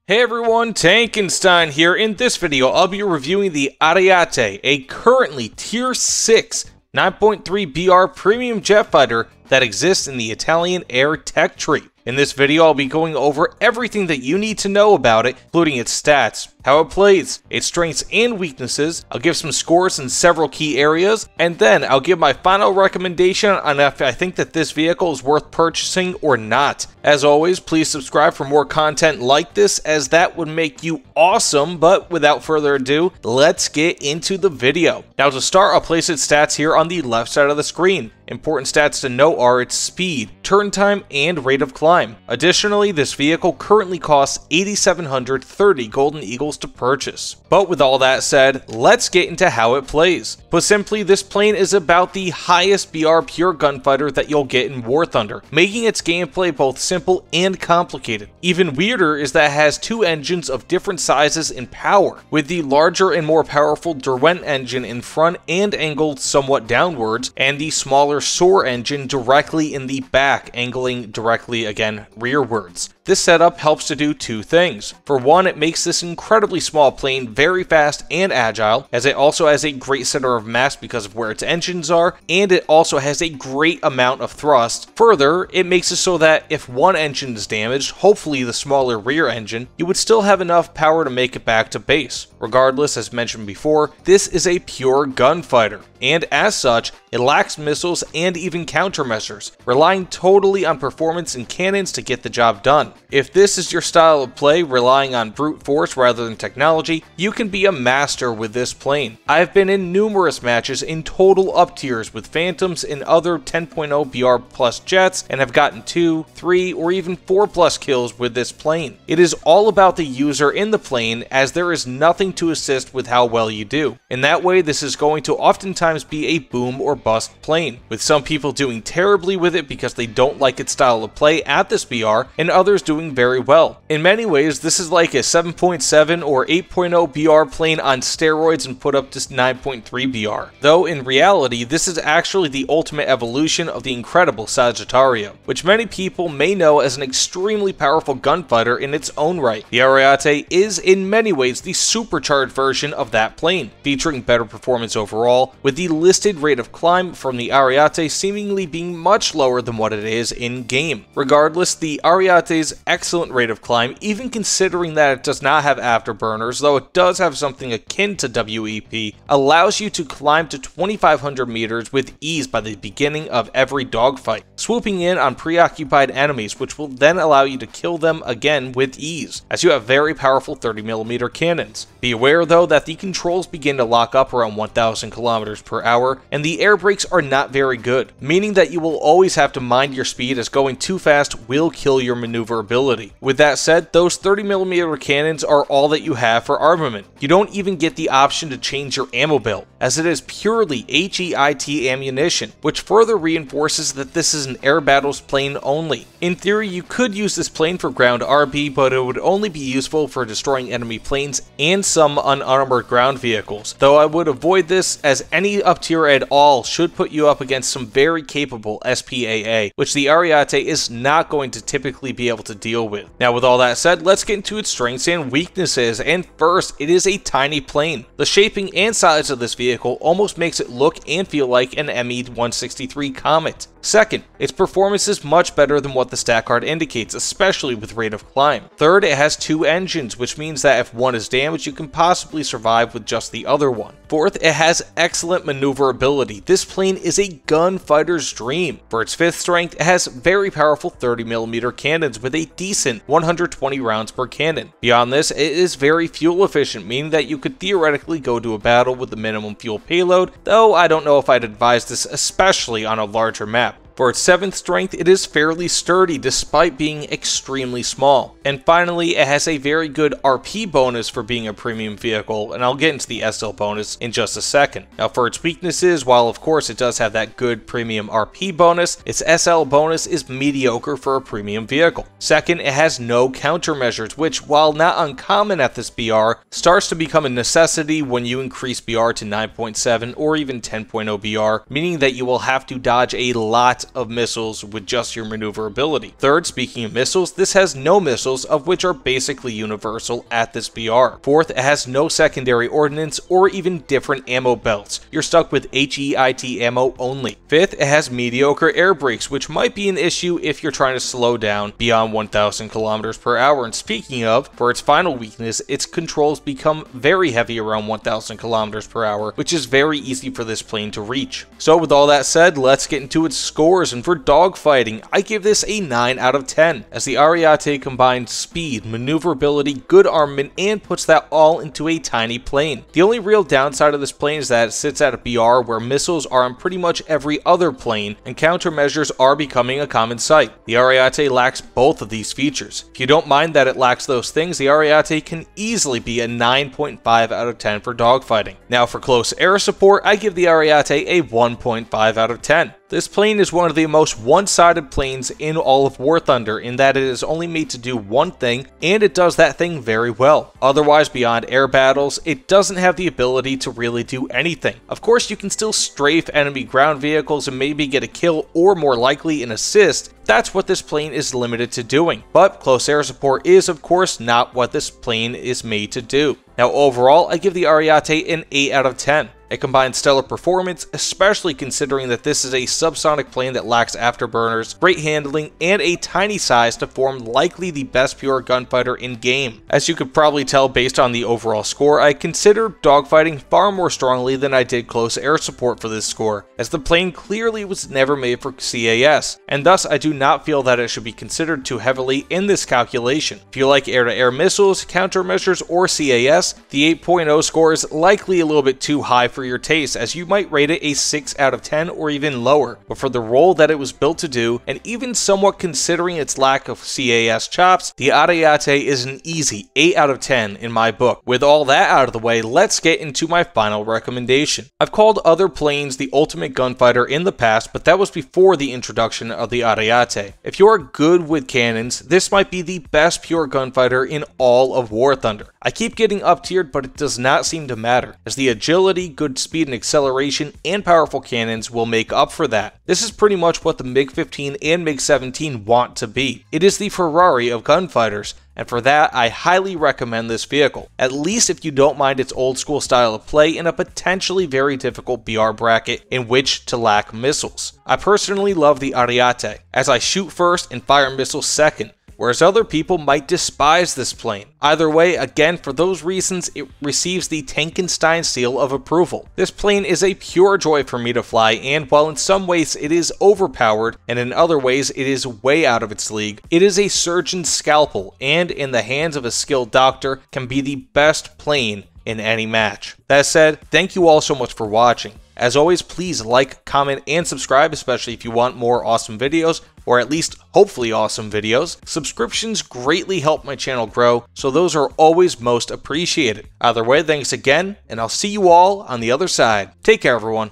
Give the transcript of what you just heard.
Hey everyone, Tankenstein here. In this video, I'll be reviewing the Ariete, a currently Tier 6 9.3 BR premium jet fighter that exists in the Italian air tech tree. In this video, I'll be going over everything that you need to know about it, including its stats, how it plays, its strengths and weaknesses. I'll give some scores in several key areas, and then I'll give my final recommendation on if I think that this vehicle is worth purchasing or not. As always, please subscribe for more content like this, as that would make you awesome. But without further ado, let's get into the video. Now to start, I'll place its stats here on the left side of the screen. Important stats to note are its speed, turn time, and rate of climb. Additionally, this vehicle currently costs 8,730 Golden Eagles to purchase. But with all that said, let's get into how it plays. Put simply, this plane is about the highest BR pure gunfighter that you'll get in WarThunder, making its gameplay both simple and complicated. Even weirder is that it has two engines of different sizes and power, with the larger and more powerful Derwent engine in front and angled somewhat downwards, and the smaller Soar engine directly in the back, angling directly again rearwards. This setup helps to do two things. For one, it makes this incredibly small plane very fast and agile, as it also has a great center of mass because of where its engines are, and it also has a great amount of thrust. Further, it makes it so that if one engine is damaged, hopefully the smaller rear engine, you would still have enough power to make it back to base. Regardless, as mentioned before, this is a pure gunfighter, and as such, it lacks missiles and even countermeasures, relying totally on performance and cannons to get the job done. If this is your style of play, relying on brute force rather than technology, you can be a master with this plane. I've been in numerous matches in total up tiers with Phantoms and other 10.0 BR plus jets, and have gotten 2, 3, or even 4 plus kills with this plane. It is all about the user in the plane, as there is nothing to assist with how well you do. In that way, this is going to oftentimes be a boom or bust plane, with some people doing terribly with it because they don't like its style of play at this BR, and others doing very well. In many ways, this is like a 7.7 or 8.0 BR plane on steroids and put up to 9.3 BR. Though in reality, this is actually the ultimate evolution of the incredible Sagittario, which many people may know as an extremely powerful gunfighter in its own right. The Ariete is in many ways the supercharged version of that plane, featuring better performance overall, with the listed rate of climb from the Ariete seemingly being much lower than what it is in-game. Regardless, the Ariete's excellent rate of climb, even considering that it does not have afterburners, though it does have something akin to WEP, allows you to climb to 2,500 meters with ease by the beginning of every dogfight, swooping in on preoccupied enemies, which will then allow you to kill them again with ease, as you have very powerful 30mm cannons. Be aware though that the controls begin to lock up around 1,000 kilometers per hour, and the air brakes are not very good, meaning that you will always have to mind your speed, as going too fast will kill your maneuverability. With that said, those 30mm cannons are all that you have for armament. You don't even get the option to change your ammo belt, as it is purely HEIT ammunition, which further reinforces that this is an air battles plane only. In theory, you could use this plane for ground RB, but it would only be useful for destroying enemy planes and some unarmored ground vehicles, though I would avoid this, as any up tier at all should put you up against some very capable SPAA, which the Ariete is not going to typically be able to deal with. Now with all that said, let's get into its strengths and weaknesses, and first, it is a tiny plane. The shaping and size of this vehicle almost makes it look and feel like an ME-163 Comet. Second, its performance is much better than what the stat card indicates, especially with rate of climb. Third, it has two engines, which means that if one is damaged, you can possibly survive with just the other one. Fourth, it has excellent maneuverability. This plane is a gunfighter's dream. For its fifth strength, it has very powerful 30mm cannons with a decent 120 rounds per cannon. Beyond this, it is very fuel efficient, meaning that you could theoretically go to a battle with the minimum fuel payload, though I don't know if I'd advise this, especially on a larger map. For its 7th strength, it is fairly sturdy despite being extremely small. And finally, it has a very good RP bonus for being a premium vehicle, and I'll get into the SL bonus in just a second. Now for its weaknesses, while of course it does have that good premium RP bonus, its SL bonus is mediocre for a premium vehicle. Second, it has no countermeasures, which, while not uncommon at this BR, starts to become a necessity when you increase BR to 9.7 or even 10.0 BR, meaning that you will have to dodge a lot of missiles with just your maneuverability. Third, speaking of missiles, this has no missiles, of which are basically universal at this BR. Fourth, it has no secondary ordnance or even different ammo belts. You're stuck with HEIT ammo only. Fifth, it has mediocre air brakes, which might be an issue if you're trying to slow down beyond 1,000 kilometers per hour. And speaking of, for its final weakness, its controls become very heavy around 1,000 kilometers per hour, which is very easy for this plane to reach. So with all that said, let's get into its scores, and for dogfighting, I give this a 9 out of 10, as the Ariete combines speed, maneuverability, good armament, and puts that all into a tiny plane. The only real downside of this plane is that it sits at a BR where missiles are on pretty much every other plane, and countermeasures are becoming a common sight. The Ariete lacks both of these features. If you don't mind that it lacks those things, the Ariete can easily be a 9.5 out of 10 for dogfighting. Now for close air support, I give the Ariete a 1.5 out of 10. This plane is one of the most one-sided planes in all of WarThunder, in that it is only made to do one thing, and it does that thing very well. Otherwise, beyond air battles, it doesn't have the ability to really do anything. Of course, you can still strafe enemy ground vehicles and maybe get a kill, or more likely an assist. That's what this plane is limited to doing. But close air support is, of course, not what this plane is made to do. Now overall, I give the Ariete an 8 out of 10. It combines stellar performance, especially considering that this is a subsonic plane that lacks afterburners, great handling, and a tiny size to form likely the best pure gunfighter in game. As you could probably tell based on the overall score, I consider dogfighting far more strongly than I did close air support for this score, as the plane clearly was never made for CAS, and thus I do not feel that it should be considered too heavily in this calculation. If you like air-to-air missiles, countermeasures, or CAS, the 8.0 score is likely a little bit too high for your taste, as you might rate it a 6 out of 10 or even lower, but for the role that it was built to do, and even somewhat considering its lack of CAS chops, the Ariete is an easy 8 out of 10 in my book. With all that out of the way, let's get into my final recommendation. I've called other planes the ultimate gunfighter in the past, but that was before the introduction of the Ariete. If you're good with cannons, this might be the best pure gunfighter in all of WarThunder. I keep getting up-tiered, but it does not seem to matter, as the agility, good speed and acceleration, and powerful cannons will make up for that. This is pretty much what the MiG-15 and MiG-17 want to be. It is the Ferrari of gunfighters, and for that, I highly recommend this vehicle, at least if you don't mind its old school style of play in a potentially very difficult BR bracket in which to lack missiles. I personally love the Ariete, as I shoot first and fire missiles second, whereas other people might despise this plane. Either way, again, for those reasons, it receives the Tankenstein seal of approval. This plane is a pure joy for me to fly, and while in some ways it is overpowered, and in other ways it is way out of its league, it is a surgeon's scalpel, and in the hands of a skilled doctor, can be the best plane in any match. That said, thank you all so much for watching. As always, please like, comment, and subscribe, especially if you want more awesome videos, or at least hopefully awesome videos. Subscriptions greatly help my channel grow, so those are always most appreciated. Either way, thanks again, and I'll see you all on the other side. Take care, everyone.